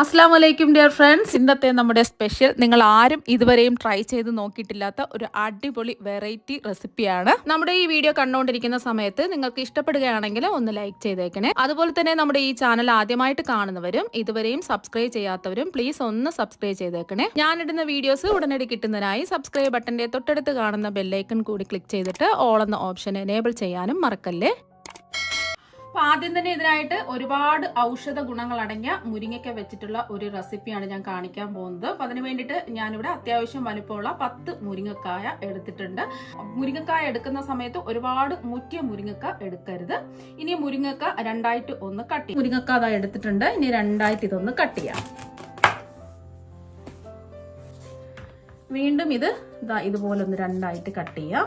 അസ്സലാമലൈക്കും dear friends. ഇന്നത്തെ നമ്മുടെ സ്പെഷ്യൽ നിങ്ങൾ ആരും ഇതുവരെയും ട്രൈ ചെയ്ത് നോക്കിയിട്ടില്ലാത്ത ഒരു അടിപൊളി വെറൈറ്റി റെസിപ്പിയാണ്. നമ്മുടെ ഈ വീഡിയോ കണ്ടുകൊണ്ടിരിക്കുന്ന സമയത്ത് നിങ്ങൾക്ക് ഇഷ്ടപ്പെടുകയാണെങ്കിൽ ഒന്ന് ലൈക്ക് ചെയ്തേക്കണേ. അതുപോലെ തന്നെ നമ്മുടെ ഈ ചാനൽ ആദ്യമായിട്ട് കാണുന്നവരും ഇതുവരെയും സബ്സ്ക്രൈബ് ചെയ്യാത്തവരും പ്ലീസ് ഒന്ന് സബ്സ്ക്രൈബ് ചെയ്തേക്കണേ. ഞാനിടുന്ന വീഡിയോസ് ഉടനടി കിട്ടുന്നതിനായി സബ്സ്ക്രൈബ് ബട്ടന്റെ തൊട്ടടുത്ത് കാണുന്ന ബെല്ലൈക്കൺ കൂടി ക്ലിക്ക് ചെയ്തിട്ട് ഓൾ എന്ന ഓപ്ഷൻ എനേബിൾ ചെയ്യാനും മറക്കല്ലേ. അപ്പോൾ ആദ്യം തന്നെ ഇതിനായിട്ട് ഒരുപാട് ഔഷധ ഗുണങ്ങൾ അടങ്ങിയ മുരിങ്ങയ്ക്ക വെച്ചിട്ടുള്ള ഒരു റെസിപ്പിയാണ് ഞാൻ കാണിക്കാൻ പോകുന്നത്. അപ്പോൾ അതിന് വേണ്ടിയിട്ട് ഞാനിവിടെ അത്യാവശ്യം വലുപ്പമുള്ള 10 മുരിങ്ങക്കായ എടുത്തിട്ടുണ്ട്. മുരിങ്ങക്കായ എടുക്കുന്ന സമയത്ത് ഒരുപാട് മുറ്റിയ മുരിങ്ങക്ക എടുക്കരുത്. ഇനി മുരിങ്ങക്ക രണ്ടായിട്ട് ഒന്ന് കട്ട് ചെയ്യാം. മുരിങ്ങക്ക അതാ എടുത്തിട്ടുണ്ട്. ഇനി രണ്ടായിട്ട് ഇതൊന്ന് കട്ട് ചെയ്യാം. വീണ്ടും ഇതുപോലെ ഒന്ന് രണ്ടായിട്ട് കട്ട് ചെയ്യാം.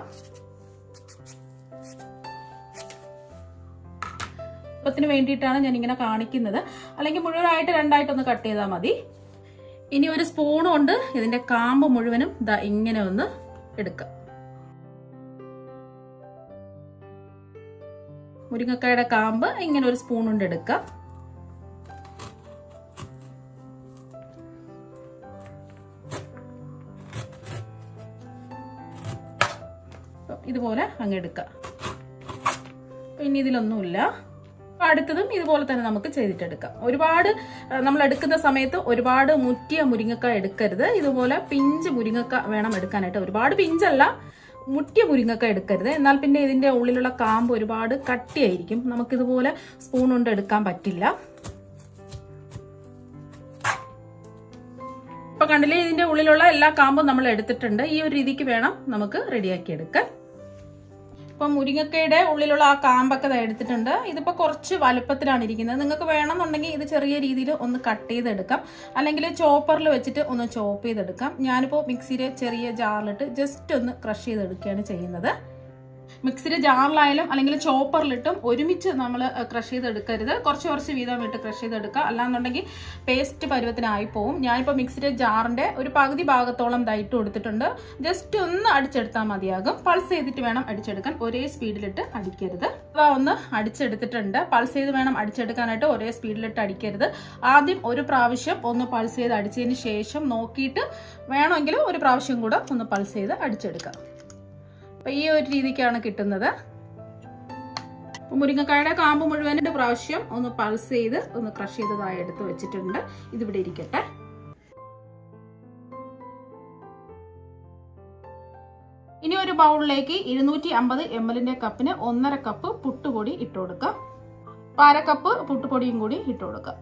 ത്തിന് വേണ്ടിയിട്ടാണ് ഞാൻ ഇങ്ങനെ കാണിക്കുന്നത്. അല്ലെങ്കിൽ മുഴുവനായിട്ട് രണ്ടായിട്ടൊന്ന് കട്ട് ചെയ്താൽ മതി. ഇനി ഒരു സ്പൂൺ കൊണ്ട് ഇതിന്റെ കാമ്പ് മുഴുവനും ഇങ്ങനെ ഒന്ന് എടുക്കാം. മുരിങ്ങക്കായുടെ കാമ്പ് ഇങ്ങനെ ഒരു സ്പൂൺ കൊണ്ട് എടുക്കാം. ഇതുപോലെ അങ്ങ് എടുക്കാം. ഇനി ഇതിലൊന്നുമില്ല. അടുത്തതും ഇതുപോലെ തന്നെ നമുക്ക് ചെയ്തിട്ടെടുക്കാം. ഒരുപാട് നമ്മൾ എടുക്കുന്ന സമയത്ത് ഒരുപാട് മുറ്റിയ മുരിങ്ങക്ക എടുക്കരുത്. ഇതുപോലെ പിഞ്ച് മുരിങ്ങക്ക വേണം എടുക്കാനായിട്ട്. ഒരുപാട് പിഞ്ചല്ല, മുറ്റിയ മുരിങ്ങക്ക എടുക്കരുത്. എന്നാൽ പിന്നെ ഇതിന്റെ ഉള്ളിലുള്ള കാമ്പ് ഒരുപാട് കട്ടിയായിരിക്കും. നമുക്കിതുപോലെ സ്പൂൺ കൊണ്ട് എടുക്കാൻ പറ്റില്ല. ഇപ്പൊ കണ്ടില്ലേ, ഇതിന്റെ ഉള്ളിലുള്ള എല്ലാ കാമ്പും നമ്മൾ എടുത്തിട്ടുണ്ട്. ഈ ഒരു രീതിക്ക് വേണം നമുക്ക് റെഡിയാക്കി എടുക്കാൻ. ഇപ്പം മുരിങ്ങക്കയുടെ ഉള്ളിലുള്ള ആ കാമ്പൊക്കെ എടുത്തിട്ടുണ്ട്. ഇതിപ്പോൾ കുറച്ച് വലുപ്പത്തിലാണ് ഇരിക്കുന്നത്. നിങ്ങൾക്ക് വേണമെന്നുണ്ടെങ്കിൽ ഇത് ചെറിയ രീതിയിൽ ഒന്ന് കട്ട് ചെയ്തെടുക്കാം, അല്ലെങ്കിൽ ചോപ്പറിൽ വെച്ചിട്ട് ഒന്ന് ചോപ്പ് ചെയ്തെടുക്കാം. ഞാനിപ്പോൾ മിക്സിയിലെ ചെറിയ ജാറിലിട്ട് ജസ്റ്റ് ഒന്ന് ക്രഷ് ചെയ്തെടുക്കുകയാണ് ചെയ്യുന്നത്. മിക്സിയുടെ ജാറിലായാലും അല്ലെങ്കിൽ ചോപ്പറിലിട്ടും ഒരുമിച്ച് നമ്മൾ ക്രഷ് ചെയ്തെടുക്കരുത്. കുറച്ച് വീതം ഇട്ട് ക്രഷ് ചെയ്തെടുക്കുക. അല്ലാന്നുണ്ടെങ്കിൽ പേസ്റ്റ് പരുവത്തിനായി പോവും. ഞാനിപ്പോൾ മിക്സിയുടെ ജാറിന്റെ ഒരു പകുതി ഭാഗത്തോളം ഇട്ട് കൊടുത്തിട്ടുണ്ട്. ജസ്റ്റ് ഒന്ന് അടിച്ചെടുത്താൽ മതിയാകും. പൾസ് ചെയ്തിട്ട് വേണം അടിച്ചെടുക്കാൻ. ഒരേ സ്പീഡിലിട്ട് അടിക്കരുത്. ഒന്ന് അടിച്ചെടുത്തിട്ടുണ്ട്. പൾസ് ചെയ്ത് വേണം അടിച്ചെടുക്കാനായിട്ട്. ഒരേ സ്പീഡിലിട്ട് അടിക്കരുത്. ആദ്യം ഒരു പ്രാവശ്യം ഒന്ന് പൾസ് ചെയ്ത് അടിച്ചതിന് ശേഷം നോക്കിയിട്ട് വേണമെങ്കിൽ ഒരു പ്രാവശ്യം കൂടെ ഒന്ന് പൾസ് ചെയ്ത് അടിച്ചെടുക്കാം. ഈ ഒരു രീതിക്കാണ് കിട്ടുന്നത്. മുരിങ്ങക്കായുടെ കാമ്പ് മുഴുവൻ പ്രാവശ്യം ഒന്ന് പൾസ് ചെയ്ത് ഒന്ന് ക്രഷ് ചെയ്തതായി എടുത്ത് വെച്ചിട്ടുണ്ട്. ഇതിവിടെ ഇരിക്കട്ടെ. ഇനി ഒരു ബൗളിലേക്ക് 250 ml കപ്പിന് 1.5 കപ്പ് പുട്ടുപൊടി ഇട്ട് കൊടുക്കാം. 1/2 കപ്പ് പുട്ടുപൊടിയും കൂടി ഇട്ട് കൊടുക്കാം.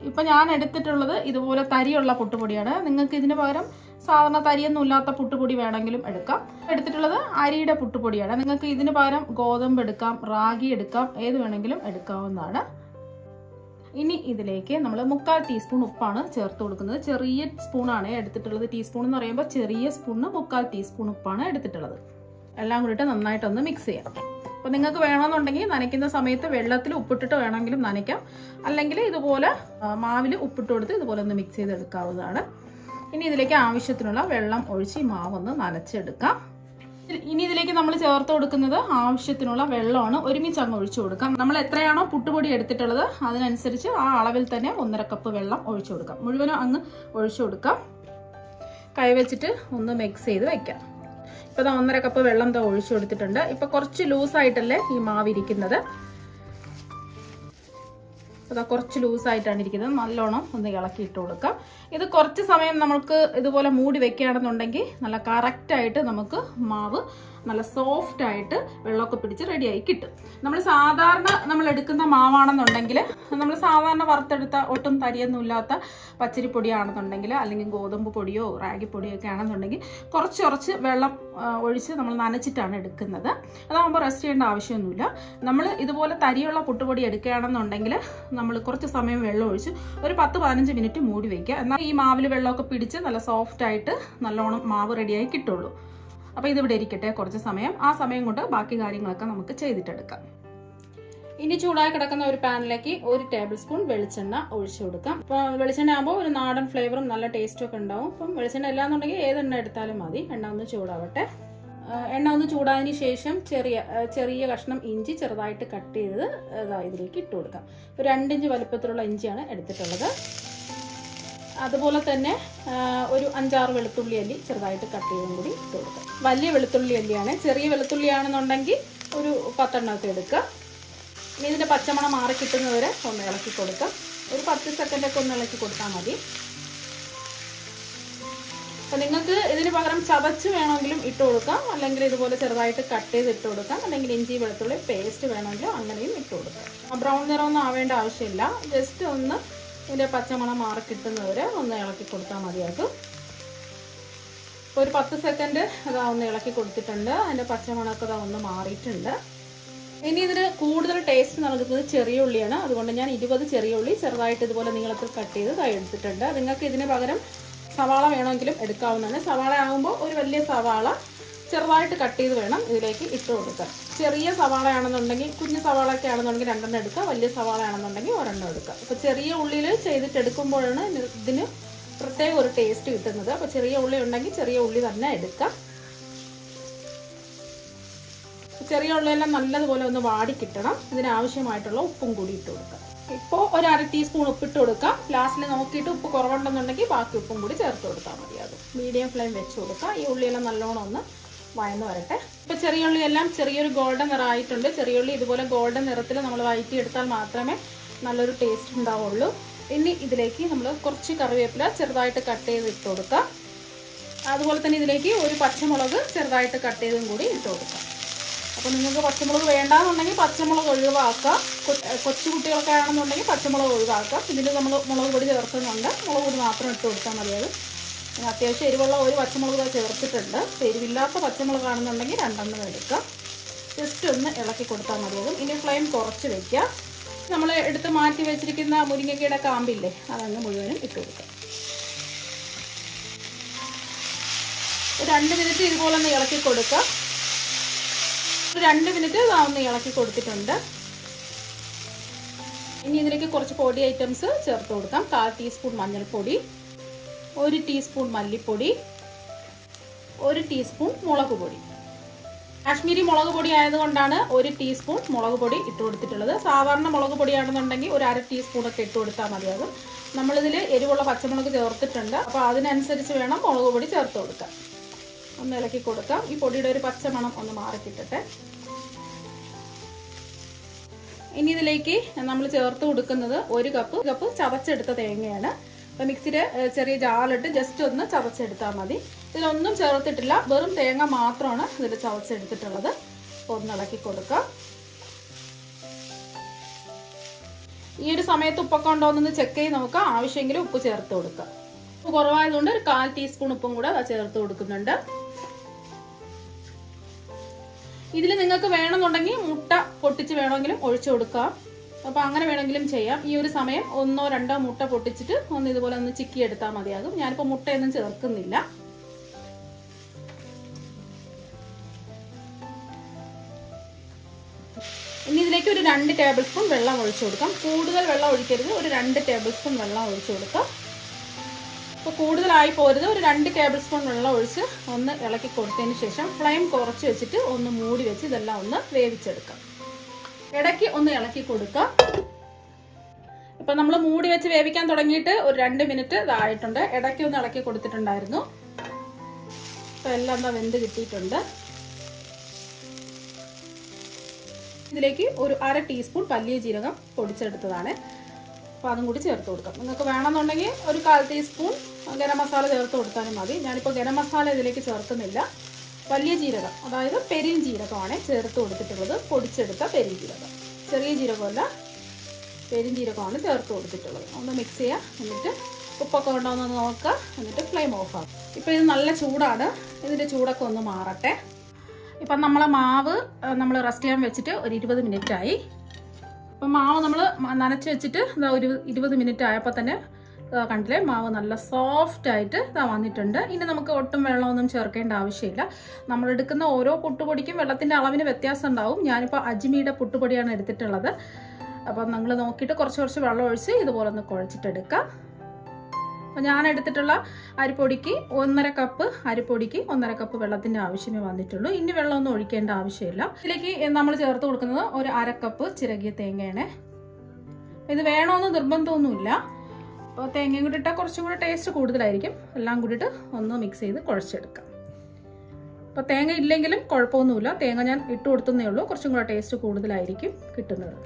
ഇപ്പൊ ഞാൻ എടുത്തിട്ടുള്ളത് ഇതുപോലെ തരിയുള്ള പുട്ടുപൊടിയാണ്. നിങ്ങൾക്ക് ഇതിന് പകരം സാധാരണ തരിയൊന്നും ഇല്ലാത്ത പുട്ടുപൊടി വേണമെങ്കിലും എടുക്കാം. എടുത്തിട്ടുള്ളത് അരിയുടെ പുട്ടുപൊടിയാണ്. നിങ്ങൾക്ക് ഇതിന് പകരം ഗോതമ്പ് എടുക്കാം, റാഗി എടുക്കാം, ഏത് വേണമെങ്കിലും എടുക്കാവുന്നതാണ്. ഇനി ഇതിലേക്ക് നമ്മൾ 1/4 ടീസ്പൂൺ ഉപ്പാണ് ചേർത്ത് കൊടുക്കുന്നത്. ചെറിയ സ്പൂണാണ് എടുത്തിട്ടുള്ളത്. ടീസ്പൂൺ എന്ന് പറയുമ്പോൾ ചെറിയ സ്പൂണിന് 1/4 ടീസ്പൂൺ ഉപ്പാണ് എടുത്തിട്ടുള്ളത്. എല്ലാം കൂടിയിട്ട് നന്നായിട്ടൊന്ന് മിക്സ് ചെയ്യാം. അപ്പോൾ നിങ്ങൾക്ക് വേണമെന്നുണ്ടെങ്കിൽ നനയ്ക്കുന്ന സമയത്ത് വെള്ളത്തിൽ ഉപ്പിട്ടിട്ട് വേണമെങ്കിലും നനയ്ക്കാം. അല്ലെങ്കിൽ ഇതുപോലെ മാവിൽ ഉപ്പിട്ട് കൊടുത്ത് ഇതുപോലെ ഒന്ന് മിക്സ് ചെയ്തെടുക്കാവുന്നതാണ്. ഇനി ഇതിലേക്ക് ആവശ്യത്തിനുള്ള വെള്ളം ഒഴിച്ച് ഈ മാവൊന്ന് നനച്ചെടുക്കാം. ഇനി ഇതിലേക്ക് നമ്മൾ ചേർത്ത് കൊടുക്കുന്നത് ആവശ്യത്തിനുള്ള വെള്ളമാണ്. ഒരുമിച്ച് അങ്ങ് ഒഴിച്ചു കൊടുക്കാം. നമ്മൾ എത്രയാണോ പുട്ടുപൊടി എടുത്തിട്ടുള്ളത് അതിനനുസരിച്ച് ആ അളവിൽ തന്നെ 1.5 കപ്പ് വെള്ളം ഒഴിച്ചു കൊടുക്കാം. മുഴുവനും അങ്ങ് ഒഴിച്ചു കൊടുക്കാം. കൈവച്ചിട്ട് ഒന്ന് മിക്സ് ചെയ്ത് വെക്കാം. ഇപ്പൊ 1.5 കപ്പ് വെള്ളം ഒഴിച്ചു കൊടുത്തിട്ടുണ്ട്. ഇപ്പൊ കുറച്ച് ലൂസായിട്ടല്ലേ ഈ മാവ് ഇരിക്കുന്നത്. കുറച്ച് ലൂസായിട്ടാണ് ഇരിക്കുന്നത്. നല്ലോണം ഒന്ന് ഇളക്കിയിട്ട് കൊടുക്കാം. ഇത് കുറച്ച് സമയം നമുക്ക് ഇതുപോലെ മൂടി വെക്കുകയാണെന്നുണ്ടെങ്കിൽ നല്ല കറക്റ്റായിട്ട് നമുക്ക് മാവ് നല്ല സോഫ്റ്റ് ആയിട്ട് വെള്ളമൊക്കെ പിടിച്ച് റെഡിയായി കിട്ടും. നമ്മൾ എടുക്കുന്ന മാവാണെന്നുണ്ടെങ്കിൽ നമ്മൾ സാധാരണ വറുത്തെടുത്ത ഒട്ടും തരിയൊന്നും ഇല്ലാത്ത പച്ചരിപ്പൊടിയാണെന്നുണ്ടെങ്കിൽ അല്ലെങ്കിൽ ഗോതമ്പ് പൊടിയോ റാഗി പൊടിയോ ഒക്കെ ആണെന്നുണ്ടെങ്കിൽ കുറച്ച് വെള്ളം ഒഴിച്ച് നമ്മൾ നനച്ചിട്ടാണ് എടുക്കുന്നത്. അതാകുമ്പോൾ റെസ്റ്റ് ചെയ്യേണ്ട ആവശ്യമൊന്നുമില്ല. നമ്മൾ ഇതുപോലെ തരിയുള്ള പുട്ടുപൊടി എടുക്കുകയാണെന്നുണ്ടെങ്കിൽ നമ്മൾ കുറച്ച് സമയം വെള്ളം ഒഴിച്ച് ഒരു 10-15 മിനിറ്റ് മൂടി വയ്ക്കുക. എന്നാൽ ഈ മാവിൽ വെള്ളമൊക്കെ പിടിച്ച് നല്ല സോഫ്റ്റ് ആയിട്ട് നല്ലോണം മാവ് റെഡിയായി കിട്ടുള്ളൂ. അപ്പോൾ ഇതിവിടെ ഇരിക്കട്ടെ കുറച്ച് സമയം. ആ സമയം കൊണ്ട് ബാക്കി കാര്യങ്ങളൊക്കെ നമുക്ക് ചെയ്തിട്ടെടുക്കാം. ഇനി ചൂടായി കിടക്കുന്ന ഒരു പാനിലേക്ക് 1 ടേബിൾ സ്പൂൺ വെളിച്ചെണ്ണ ഒഴിച്ചു കൊടുക്കാം. അപ്പോൾ വെളിച്ചെണ്ണ ആകുമ്പോൾ ഒരു നാടൻ ഫ്ലേവറും നല്ല ടേസ്റ്റും ഒക്കെ ഉണ്ടാവും. അപ്പം വെളിച്ചെണ്ണ ഇല്ലാന്നുണ്ടെങ്കിൽ ഏതെണ്ണ എടുത്താലും മതി. എണ്ണ ഒന്ന് ചൂടാവട്ടെ. എണ്ണ ഒന്ന് ചൂടായതിന് ശേഷം ചെറിയ കഷ്ണം ഇഞ്ചി ചെറുതായിട്ട് കട്ട് ചെയ്ത് ഇതിലേക്ക് ഇട്ട് കൊടുക്കാം. ഒരു 2 ഇഞ്ച് വലുപ്പത്തിലുള്ള ഇഞ്ചിയാണ് എടുത്തിട്ടുള്ളത്. അതുപോലെ തന്നെ ഒരു 5-6 വെളുത്തുള്ളി അല്ലി ചെറുതായിട്ട് കട്ട് ചെയ്തും കൂടി ഇട്ട് കൊടുക്കാം. വലിയ വെളുത്തുള്ളി അല്ലിയാണ്. ചെറിയ വെളുത്തുള്ളിയാണെന്നുണ്ടെങ്കിൽ ഒരു 10 എണ്ണമൊക്കെ എടുക്കുക. ഇനി ഇതിൻ്റെ പച്ചമണം മാറി കിട്ടുന്നവരെ ഒന്ന് ഇളക്കി കൊടുക്കുക. ഒരു 10 സെക്കൻഡൊക്കെ ഒന്ന് ഇളക്കി കൊടുത്താൽ മതി. അപ്പോൾ നിങ്ങൾക്ക് ഇതിന് പകരം ചതച്ച് വേണമെങ്കിലും ഇട്ട് കൊടുക്കാം, അല്ലെങ്കിൽ ഇതുപോലെ ചെറുതായിട്ട് കട്ട് ചെയ്ത് ഇട്ട് കൊടുക്കാം, അല്ലെങ്കിൽ ഇഞ്ചി വെളുത്തുള്ളി പേസ്റ്റ് വേണമെങ്കിലും അങ്ങനെയും ഇട്ട് കൊടുക്കാം. ബ്രൗൺ നിറമൊന്നും ആവേണ്ട ആവശ്യമില്ല. ജസ്റ്റ് ഒന്ന് ഇതിൻ്റെ പച്ചമണം മാറി കിട്ടുന്നവരെ ഒന്ന് ഇളക്കി കൊടുത്താൽ മതിയാകും. ഇപ്പോൾ ഒരു 10 സെക്കൻഡ് അതാ ഒന്ന് ഇളക്കി കൊടുത്തിട്ടുണ്ട്. അതിൻ്റെ പച്ചമണമൊക്കെ അതാ ഒന്ന് മാറിയിട്ടുണ്ട്. ഇനി ഇതിന് കൂടുതൽ ടേസ്റ്റ് നൽകുന്നത് ചെറിയ ഉള്ളിയാണ്. അതുകൊണ്ട് ഞാൻ 20 ചെറിയ ഉള്ളി ചെറുതായിട്ട് ഇതുപോലെ നീളത്തിൽ കട്ട് ചെയ്ത് എടുത്തിട്ടുണ്ട്. നിങ്ങൾക്ക് ഇതിന് പകരം സവാള വേണമെങ്കിലും എടുക്കാവുന്നതാണ്. സവാള ആകുമ്പോൾ ഒരു വലിയ സവാള ചെറുതായിട്ട് കട്ട് ചെയ്ത് വേണം ഇതിലേക്ക് ഇട്ട് കൊടുക്കുക. ചെറിയ സവാള ആണെന്നുണ്ടെങ്കിൽ, കുഞ്ഞു സവാളയൊക്കെ ആണെന്നുണ്ടെങ്കിൽ 2 എണ്ണം എടുക്കുക, വലിയ സവാള ആണെന്നുണ്ടെങ്കിൽ 1 എണ്ണം എടുക്കുക. അപ്പോൾ ചെറിയ ഉള്ളിയിൽ ചെയ്തിട്ടെടുക്കുമ്പോഴാണ് ഇതിന് പ്രത്യേക ഒരു ടേസ്റ്റ് കിട്ടുന്നത്. അപ്പോൾ ചെറിയ ഉള്ളി ഉണ്ടെങ്കിൽ ചെറിയ ഉള്ളി തന്നെ എടുക്കാം. ചെറിയ ഉള്ളിയെല്ലാം നല്ലതുപോലെ ഒന്ന് വാടി കിട്ടണം. ഇതിനാവശ്യമായിട്ടുള്ള ഉപ്പും കൂടി ഇട്ട് കൊടുക്കാം. ഇപ്പോൾ ഒരു 1/2 ടീസ്പൂൺ ഉപ്പിട്ട് കൊടുക്കാം. ലാസ്റ്റിൽ നോക്കിയിട്ട് ഉപ്പ് കുറവുണ്ടെന്നുണ്ടെങ്കിൽ ബാക്കി ഉപ്പും കൂടി ചേർത്ത് കൊടുത്താൽ മതിയാകും. മീഡിയം ഫ്ലെയിം വെച്ച് കൊടുക്കാം. ഈ ഉള്ളിയെല്ലാം നല്ലോണം ഒന്ന് വഴന്ന് വരട്ടെ. ഇപ്പോൾ ചെറിയ ഉള്ളിയെല്ലാം ചെറിയൊരു ഗോൾഡൻ നിറമായിട്ടുണ്ട്. ചെറിയ ഉള്ളി ഇതുപോലെ ഗോൾഡൻ നിറത്തിൽ നമ്മൾ വഴറ്റിയെടുത്താൽ മാത്രമേ നല്ലൊരു ടേസ്റ്റ് ഉണ്ടാവുള്ളൂ. ഇനി ഇതിലേക്ക് നമ്മൾ കുറച്ച് കറിവേപ്പില ചെറുതായിട്ട് കട്ട് ചെയ്ത് ഇട്ട് കൊടുക്കാം. അതുപോലെ തന്നെ ഇതിലേക്ക് ഒരു പച്ചമുളക് ചെറുതായിട്ട് കട്ട് ചെയ്തും കൂടി ഇട്ട് കൊടുക്കാം. അപ്പോൾ നിങ്ങൾക്ക് പച്ചമുളക് വേണ്ടാന്നുണ്ടെങ്കിൽ പച്ചമുളക് ഒഴിവാക്കാം. കൊച്ചു കുട്ടികളൊക്കെ ആണെന്നുണ്ടെങ്കിൽ പച്ചമുളക് ഒഴിവാക്കാം. ഇതിൽ നമ്മൾ മുളക് പൊടി ചേർക്കുന്നുണ്ട്. മുളക് പൊടി മാത്രം ഇട്ട് കൊടുത്താൽ മതിയത്. അത്യാവശ്യം എരിവുള്ള ഒരു പച്ചമുളക് ചേർത്തിട്ടുണ്ട്. എരിവില്ലാത്ത പച്ചമുളക് ആണെന്നുണ്ടെങ്കിൽ 2 എണ്ണം എടുക്കാം. ജസ്റ്റ് ഒന്ന് ഇളക്കി കൊടുത്താൽ മതിയാകും. ഇനി ഫ്ലെയിം കുറച്ച് വയ്ക്കുക. നമ്മൾ എടുത്ത് മാറ്റി വെച്ചിരിക്കുന്ന മുരിങ്ങയ്ക്കയുടെ കാമ്പില്ലേ, അതങ്ങ് മുഴുവനും ഇട്ട് കൊടുക്കാം. 2 മിനിറ്റ് ഇതുപോലെ ഒന്ന് ഇളക്കി കൊടുക്കുക. 2 മിനിറ്റ് ഒന്ന് ഇളക്കി കൊടുത്തിട്ടുണ്ട്. ഇനി ഇതിലേക്ക് കുറച്ച് പൊടി ഐറ്റംസ് ചേർത്ത് കൊടുക്കാം. 1/4 ടീസ്പൂൺ മഞ്ഞൾപ്പൊടി, 1 ടീസ്പൂൺ മല്ലിപ്പൊടി, 1 ടീസ്പൂൺ മുളക് പൊടി. കാശ്മീരി മുളക് പൊടി ആയതുകൊണ്ടാണ് 1 ടീസ്പൂൺ മുളക് പൊടി ഇട്ട് കൊടുത്തിട്ടുള്ളത്. സാധാരണ മുളക് പൊടിയാണെന്നുണ്ടെങ്കിൽ ഒരു 1/2 ടീസ്പൂണൊക്കെ ഇട്ട് കൊടുത്താൽ മതിയാകും. നമ്മളിതിൽ എരിവുള്ള പച്ചമുളക് ചേർത്തിട്ടുണ്ട്. അപ്പോൾ അതിനനുസരിച്ച് വേണം മുളക് പൊടി ചേർത്ത് കൊടുക്കാം. ഒന്ന് ഇളക്കി കൊടുക്കാം. ഈ പൊടിയുടെ ഒരു പച്ചമണം ഒന്ന് മാറിക്കിട്ടട്ടെ. ഇനി ഇതിലേക്ക് നമ്മൾ ചേർത്ത് കൊടുക്കുന്നത് 1 കപ്പ് ചതച്ചെടുത്ത തേങ്ങയാണ്. അപ്പോൾ മിക്സിയുടെ ചെറിയ ജാറിലിട്ട് ജസ്റ്റ് ഒന്ന് ചതച്ചെടുത്താൽ മതി. ഇതിലൊന്നും ചേർത്തിട്ടില്ല, വെറും തേങ്ങ മാത്രമാണ് ഇതിൽ ചതച്ചെടുത്തിട്ടുള്ളത്. അപ്പോൾ ഒന്ന് ഇളക്കി കൊടുക്കാം. ഈ ഒരു സമയത്ത് ഉപ്പൊക്കെ ഉണ്ടോ എന്നൊന്ന് ചെക്ക് ചെയ്ത് നോക്കാം. ആവശ്യമെങ്കിൽ ഉപ്പ് ചേർത്ത് കൊടുക്കാം. ഉപ്പ് കുറവായതുകൊണ്ട് ഒരു 1/4 ടീസ്പൂൺ ഉപ്പും കൂടെ ചേർത്ത് കൊടുക്കുന്നുണ്ട്. ഇതിൽ നിങ്ങൾക്ക് വേണമെന്നുണ്ടെങ്കിൽ മുട്ട പൊട്ടിച്ച് വേണമെങ്കിലും ഒഴിച്ചു കൊടുക്കാം. അപ്പോൾ അങ്ങനെ വേണമെങ്കിലും ചെയ്യാം. ഈ ഒരു സമയം 1-2 മുട്ട പൊട്ടിച്ചിട്ട് ഒന്ന് ഇതുപോലെ ഒന്ന് ചിക്കി എടുത്താൽ മതിയാകും. ഞാനിപ്പോൾ മുട്ടയൊന്നും ചേർക്കുന്നില്ല. ഇനി ഇതിലേക്ക് ഒരു 2 ടേബിൾ സ്പൂൺ വെള്ളം ഒഴിച്ചു കൊടുക്കാം. കൂടുതൽ വെള്ളം ഒഴിക്കരുത്, ഒരു 2 ടേബിൾ സ്പൂൺ വെള്ളം ഒഴിച്ചു കൊടുക്കാം. അപ്പോൾ കൂടുതലായി പോരുത്, ഒരു 2 ടേബിൾ സ്പൂൺ വെള്ളം ഒഴിച്ച് ഒന്ന് ഇളക്കി കൊടുത്തതിന് ശേഷം ഫ്ലെയിം കുറച്ച് വെച്ചിട്ട് ഒന്ന് മൂടി വെച്ച് ഇതെല്ലാം ഒന്ന് വേവിച്ചെടുക്കാം. ഇടയ്ക്ക് ഒന്ന് ഇളക്കി കൊടുക്കാം. ഇപ്പം നമ്മൾ മൂടി വെച്ച് വേവിക്കാൻ തുടങ്ങിയിട്ട് ഒരു 2 മിനിറ്റ് ഇതായിട്ടുണ്ട്. ഇടയ്ക്ക് ഒന്ന് ഇളക്കി കൊടുത്തിട്ടുണ്ടായിരുന്നു. അപ്പോൾ എല്ലാം എന്താ വെന്ത് കിട്ടിയിട്ടുണ്ട്. ഇതിലേക്ക് ഒരു 1/2 ടീസ്പൂൺ വലിയ ജീരകം പൊടിച്ചെടുത്തതാണ്. അപ്പോൾ അതും കൂടി ചേർത്ത് കൊടുക്കാം. നിങ്ങൾക്ക് വേണമെന്നുണ്ടെങ്കിൽ ഒരു 1/4 ടീസ്പൂൺ ഗരം മസാല ചേർത്ത് കൊടുത്താലും മതി. ഞാനിപ്പോൾ ഗരം മസാല ഇതിലേക്ക് ചേർക്കുന്നില്ല. വലിയ ജീരകം, അതായത് പെരിഞ്ജീരകമാണ് ചേർത്ത് കൊടുത്തിട്ടുള്ളത്. പൊടിച്ചെടുത്ത പെരിഞ്ജീരകം, ചെറിയ ജീരകമല്ല, പെരിഞ്ജീരകമാണ് ചേർത്ത് കൊടുത്തിട്ടുള്ളത്. ഒന്ന് മിക്സ് ചെയ്യുക. എന്നിട്ട് ഉപ്പൊക്കെ ഉണ്ടോയെന്ന് നോക്കുക. എന്നിട്ട് ഫ്ലെയിം ഓഫ് ആക്കും. ഇപ്പോൾ ഇത് നല്ല ചൂടാണ്. ഇതിൻ്റെ ചൂടൊക്കെ ഒന്ന് മാറട്ടെ. ഇപ്പം നമ്മളെ മാവ് നമ്മൾ റെസ്റ്റ് ചെയ്യാൻ വെച്ചിട്ട് ഒരു 20 മിനിറ്റ് ആയി. അപ്പം മാവ് നമ്മൾ നനച്ച് വെച്ചിട്ട് ഇതാ ഒരു 20 മിനിറ്റ് ആയപ്പോൾ തന്നെ കണ്ടില്ലേ, മാവ് നല്ല സോഫ്റ്റ് ആയിട്ട് ഇതാ വന്നിട്ടുണ്ട്. ഇനി നമുക്ക് ഒട്ടും വെള്ളമൊന്നും ചേർക്കേണ്ട ആവശ്യമില്ല. നമ്മൾ എടുക്കുന്ന ഓരോ പുട്ടുപൊടിക്കും വെള്ളത്തിൻ്റെ അളവിന് വ്യത്യാസം ഉണ്ടാവും. ഞാനിപ്പോൾ അജ്മിയുടെ പുട്ടുപൊടിയാണ് എടുത്തിട്ടുള്ളത്. അപ്പം നിങ്ങൾ നോക്കിയിട്ട് കുറച്ച് വെള്ളം ഒഴിച്ച് ഇതുപോലെ ഒന്ന് കുഴച്ചിട്ടെടുക്കുക. അപ്പോൾ ഞാൻ എടുത്തിട്ടുള്ള അരിപ്പൊടിക്ക് 1.5 കപ്പ് അരിപ്പൊടിക്ക് 1.5 കപ്പ് വെള്ളത്തിൻ്റെ ആവശ്യമേ വന്നിട്ടുള്ളൂ. ഇനി വെള്ളമൊന്നും ഒഴിക്കേണ്ട ആവശ്യമില്ല. ഇതിലേക്ക് നമ്മൾ ചേർത്ത് കൊടുക്കുന്നത് ഒരു 1/2 കപ്പ് ചിരകിയ തേങ്ങയാണ്. ഇത് വേണമെന്ന് നിർബന്ധമൊന്നുമില്ല. അപ്പോൾ തേങ്ങയും കൂടി ഇട്ടാൽ കുറച്ചും കൂടി ടേസ്റ്റ് കൂടുതലായിരിക്കും. എല്ലാം കൂടിയിട്ട് ഒന്ന് മിക്സ് ചെയ്ത് കുഴച്ചെടുക്കാം. അപ്പോൾ തേങ്ങ ഇല്ലെങ്കിലും കുഴപ്പമൊന്നുമില്ല, തേങ്ങ ഞാൻ ഇട്ട് കൊടുത്തതേ ഉള്ളൂ, കുറച്ചും കൂടെ ടേസ്റ്റ് കൂടുതലായിരിക്കും കിട്ടുന്നത്.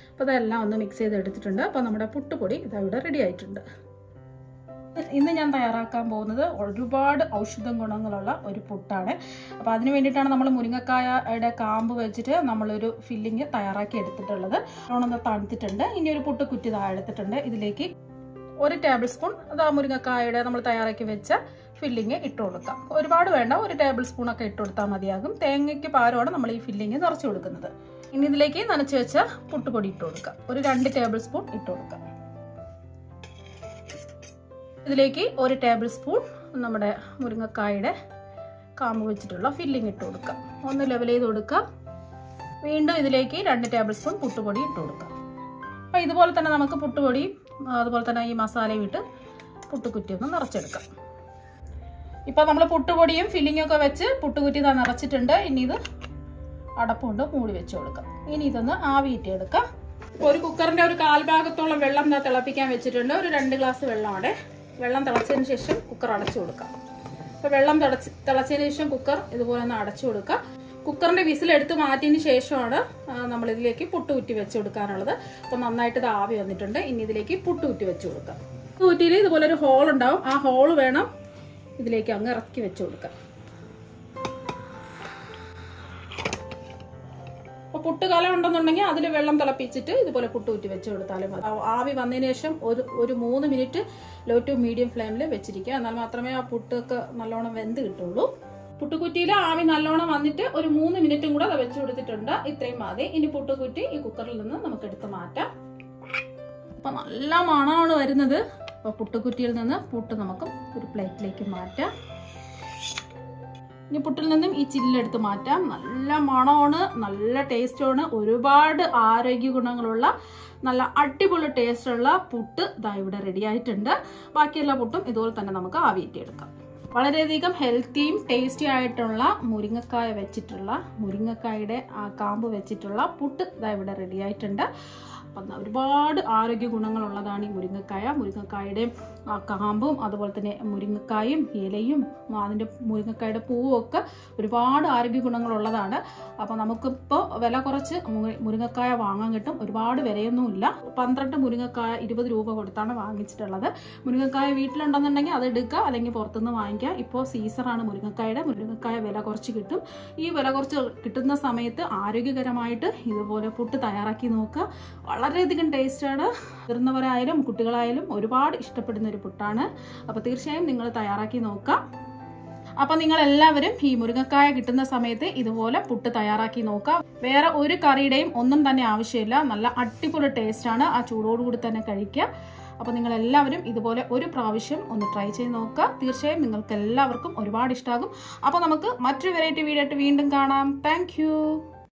അപ്പോൾ അതെല്ലാം ഒന്ന് മിക്സ് ചെയ്ത് എടുത്തിട്ടുണ്ട്. അപ്പോൾ നമ്മുടെ പുട്ടുപൊടി ഇതവിടെ റെഡി ആയിട്ടുണ്ട്. ഇന്ന് ഞാൻ തയ്യാറാക്കാൻ പോകുന്നത് ഒരുപാട് ഔഷധ ഗുണങ്ങളുള്ള ഒരു പുട്ടാണ്. അപ്പോൾ അതിന് വേണ്ടിയിട്ടാണ് നമ്മൾ മുരിങ്ങക്കായയുടെ കാമ്പ് വെച്ചിട്ട് നമ്മളൊരു ഫില്ലിങ് തയ്യാറാക്കി എടുത്തിട്ടുള്ളത്. ഒന്ന് തണുത്തിട്ടുണ്ട്. ഇനി ഒരു പുട്ട് കുറ്റി എടുത്തിട്ടുണ്ട്. ഇതിലേക്ക് 1 ടേബിൾ സ്പൂൺ മുരിങ്ങക്കായയുടെ നമ്മൾ തയ്യാറാക്കി വെച്ച ഫില്ലിങ് ഇട്ട് കൊടുക്കാം. ഒരുപാട് വേണ്ട, 1 ടേബിൾ സ്പൂണൊക്കെ ഇട്ട് കൊടുത്താൽ മതിയാകും. തേങ്ങയ്ക്ക് പാരമാണ് നമ്മൾ ഈ ഫില്ലിങ് നിറച്ച് കൊടുക്കുന്നത്. ഇനി ഇതിലേക്ക് നനച്ച് വെച്ച പുട്ടുപൊടി ഇട്ട് കൊടുക്കാം. ഒരു 2 ടേബിൾ സ്പൂൺ ഇട്ട് കൊടുക്കാം. ഇതിലേക്ക് 1 ടേബിൾ സ്പൂൺ നമ്മുടെ മുരിങ്ങക്കായയുടെ കാമ്പ് വെച്ചിട്ടുള്ള ഫില്ലിങ് ഇട്ട് കൊടുക്കാം. ഒന്ന് ലെവൽ ചെയ്ത് കൊടുക്കാം. വീണ്ടും ഇതിലേക്ക് 2 ടേബിൾ സ്പൂൺ പുട്ടുപൊടി ഇട്ട് കൊടുക്കാം. അപ്പോൾ ഇതുപോലെ തന്നെ നമുക്ക് പുട്ടുപൊടി അതുപോലെ തന്നെ ഈ മസാലയും ഇട്ട് പുട്ടുകുറ്റി ഒന്ന് നിറച്ചെടുക്കാം. ഇപ്പോൾ നമ്മൾ പുട്ടുപൊടിയും ഫില്ലിങ്ങും ഒക്കെ വെച്ച് പുട്ടുകുറ്റി നിറച്ചിട്ടുണ്ട്. ഇനി ഇത് അടപ്പുകൊണ്ട് മൂടി വെച്ച് കൊടുക്കാം. ഇനി ഇതൊന്ന് ആവിയിട്ടെടുക്കാം. ഒരു കുക്കറിൻ്റെ ഒരു 1/4 ഭാഗത്തോളം വെള്ളം തിളപ്പിക്കാൻ വെച്ചിട്ടുണ്ട്. ഒരു 2 ഗ്ലാസ് വെള്ളമാണ്. വെള്ളം തിളച്ചതിന് ശേഷം കുക്കർ അടച്ചു കൊടുക്കാം. അപ്പോൾ വെള്ളം തിളച്ചതിന് ശേഷം കുക്കർ ഇതുപോലെ ഒന്ന് അടച്ചു കൊടുക്കുക. കുക്കറിൻ്റെ വിസിലെടുത്ത് മാറ്റിയതിന് ശേഷമാണ് നമ്മളിതിലേക്ക് പുട്ടുകുറ്റി വെച്ച് കൊടുക്കാനുള്ളത്. അപ്പോൾ നന്നായിട്ട് ഇത് ആവി വന്നിട്ടുണ്ട്. ഇനി ഇതിലേക്ക് പുട്ടുകുറ്റി വെച്ച് കൊടുക്കാം. പുട്ടുകുറ്റിയിൽ ഇതുപോലെ ഒരു ഹോൾ ഉണ്ടാവും. ആ ഹോൾ വേണം ഇതിലേക്ക് അങ്ങ് ഇറക്കി വെച്ച് കൊടുക്കാം. അപ്പോൾ പുട്ടുകലം ഉണ്ടെന്നുണ്ടെങ്കിൽ അതിൽ വെള്ളം തിളപ്പിച്ചിട്ട് ഇതുപോലെ പുട്ടുകുറ്റി വെച്ച് കൊടുത്താലും മതി. ആവി വന്നതിന് ശേഷം ഒരു 3 മിനിറ്റ് ലോ ടു മീഡിയം ഫ്ലെയിമിൽ വെച്ചിരിക്കുക. എന്നാൽ മാത്രമേ ആ പുട്ടൊക്കെ നല്ലോണം വെന്ത് കിട്ടുള്ളൂ. പുട്ടുകുറ്റിയിൽ ആവി നല്ലോണം വന്നിട്ട് ഒരു 3 മിനിറ്റും കൂടെ അത് വെച്ച് കൊടുത്തിട്ടുണ്ട്. ഇത്രയും മതി. ഇനി പുട്ടുകുറ്റി ഈ കുക്കറിൽ നിന്ന് നമുക്ക് എടുത്ത് മാറ്റാം. അപ്പം നല്ല മണമാണ് വരുന്നത്. അപ്പോൾ പുട്ടുകുറ്റിയിൽ നിന്ന് പുട്ട് നമുക്ക് ഒരു പ്ലേറ്റിലേക്ക് മാറ്റാം. ഇനി പുട്ടിൽ നിന്നും ഈ ചില്ലെടുത്ത് മാറ്റാം. നല്ല മണമാണ്, നല്ല ടേസ്റ്റാണ്, ഒരുപാട് ആരോഗ്യ ഗുണങ്ങളുള്ള നല്ല അടിപൊളി ടേസ്റ്റുള്ള പുട്ട് ഇതാ ഇവിടെ റെഡി ആയിട്ടുണ്ട്. ബാക്കിയെല്ലാ പുട്ടും ഇതുപോലെ തന്നെ നമുക്ക് ആവിയേറ്റിയെടുക്കാം. വളരെയധികം ഹെൽത്തിയും ടേസ്റ്റി ആയിട്ടുള്ള മുരിങ്ങക്കായ വെച്ചിട്ടുള്ള മുരിങ്ങക്കായുടെ ആ കാമ്പ് വെച്ചിട്ടുള്ള പുട്ട് ഇതാ ഇവിടെ റെഡി ആയിട്ടുണ്ട്. അപ്പം ഒരുപാട് ആരോഗ്യ ഗുണങ്ങളുള്ളതാണ് ഈ മുരിങ്ങക്കായ. മുരിങ്ങക്കായുടെ കാമ്പും അതുപോലെ തന്നെ മുരിങ്ങക്കായും ഇലയും അതിൻ്റെ മുരിങ്ങക്കായുടെ പൂവും ഒക്കെ ഒരുപാട് ആരോഗ്യ ഗുണങ്ങളുള്ളതാണ്. അപ്പോൾ നമുക്കിപ്പോൾ വില കുറച്ച് മുരിങ്ങക്കായ വാങ്ങാൻ കിട്ടും. ഒരുപാട് വിലയൊന്നുമില്ല. 12 മുരിങ്ങക്കായ 20 രൂപ കൊടുത്താണ് വാങ്ങിച്ചിട്ടുള്ളത്. മുരിങ്ങക്കായ വീട്ടിലുണ്ടെന്നുണ്ടെങ്കിൽ അത് എടുക്കുക, അല്ലെങ്കിൽ പുറത്തുനിന്ന് വാങ്ങിക്കുക. ഇപ്പോൾ സീസണാണ് മുരിങ്ങക്കായുടെ. മുരിങ്ങക്കായ വില കുറച്ച് കിട്ടും. ഈ വില കുറച്ച് കിട്ടുന്ന സമയത്ത് ആരോഗ്യകരമായിട്ട് ഇതുപോലെ പുട്ട് തയ്യാറാക്കി നോക്കുക. വളരെയധികം ടേസ്റ്റാണ്. മുതിർന്നവരായാലും കുട്ടികളായാലും ഒരുപാട് ഇഷ്ടപ്പെടുന്ന ഒരു പുട്ടാണ്. അപ്പോൾ തീർച്ചയായും നിങ്ങൾ തയ്യാറാക്കി നോക്കുക. അപ്പോൾ നിങ്ങളെല്ലാവരും ഈ മുരിങ്ങക്കായ കിട്ടുന്ന സമയത്ത് ഇതുപോലെ പുട്ട് തയ്യാറാക്കി നോക്കുക. വേറെ ഒരു കറിയുടെയും ഒന്നും തന്നെ ആവശ്യമില്ല. നല്ല അടിപൊളി ടേസ്റ്റാണ്. ആ ചൂടോടുകൂടി തന്നെ കഴിക്കുക. അപ്പോൾ നിങ്ങളെല്ലാവരും ഇതുപോലെ ഒരു പ്രാവശ്യം ഒന്ന് ട്രൈ ചെയ്ത് നോക്കുക. തീർച്ചയായും നിങ്ങൾക്ക് എല്ലാവർക്കും ഒരുപാട് ഇഷ്ടമാകും. അപ്പോൾ നമുക്ക് മറ്റൊരു വെറൈറ്റി വീഡിയോ ആയിട്ട് വീണ്ടും കാണാം. താങ്ക്